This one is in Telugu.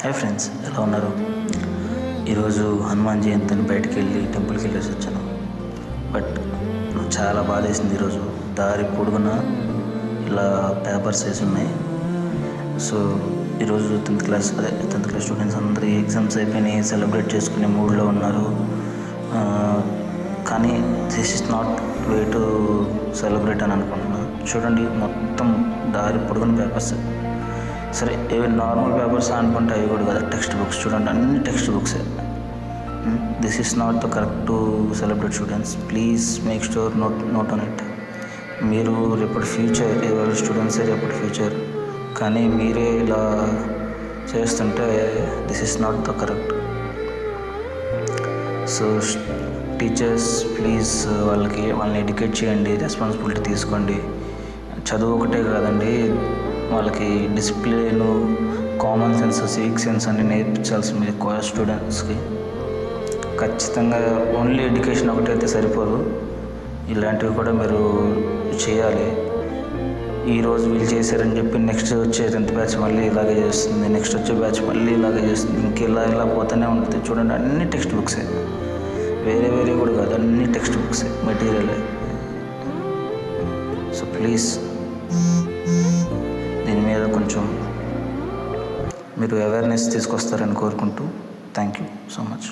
హాయ్ ఫ్రెండ్స్, ఎలా ఉన్నారు? ఈరోజు హనుమాన్ జయంతి అని బయటికి వెళ్ళి టెంపుల్కి వెళ్ళేసి వచ్చాను. బట్ చాలా బాధ వేసింది. ఈరోజు దారి పొడుగున ఇలా పేపర్స్ వేసి ఉన్నాయి. సో ఈరోజు టెన్త్ క్లాస్ స్టూడెంట్స్ అందరూ ఎగ్జామ్స్ అయిపోయినాయి, సెలబ్రేట్ చేసుకునే మూడ్లో ఉన్నారు. కానీ this is not way to celebrate అని అనుకుంటున్నాను. చూడండి, మొత్తం దారి పొడుగున పేపర్స్. సరే, ఏవి నార్మల్ పేపర్స్ అనుకుంటే అవి కూడా కదా, టెక్స్ట్ బుక్స్. చూడండి, అన్ని టెక్స్ట్ బుక్సే. This is not the correct to celebrate students. Please make sure note on it. మీరు రేపటి ఫ్యూచర్, ఎవరి స్టూడెంట్సే రేపటి ఫ్యూచర్, కానీ మీరే ఇలా చేస్తుంటే this is not the correct. So teachers please వాళ్ళని ఎడ్యుకేట్ చేయండి, రెస్పాన్సిబిలిటీ తీసుకోండి. చదువు ఒకటే కాదండి, వాళ్ళకి discipline, common sense, civic sense అన్ని నేర్పించాల్సింది స్టూడెంట్స్కి. ఖచ్చితంగా ఓన్లీ ఎడ్యుకేషన్ ఒకటైతే సరిపోదు, ఇలాంటివి కూడా మీరు చేయాలి. ఈరోజు వీళ్ళు చేశారని చెప్పి నెక్స్ట్ వచ్చే 10th బ్యాచ్ మళ్ళీ ఇలాగే చేస్తుంది, నెక్స్ట్ వచ్చే బ్యాచ్ మళ్ళీ ఇలాగే చేస్తుంది, ఇలా పోతూనే ఉంటుంది. చూడండి, అన్ని టెక్స్ట్ బుక్సే, వేరే కూడా కాదు, అన్ని టెక్స్ట్ బుక్సే, మెటీరియలే. సో ప్లీజ్ దీని మీద కొంచెం మీరు అవేర్నెస్ తీసుకొస్తారని కోరుకుంటూ, థ్యాంక్ యూ సో మచ్.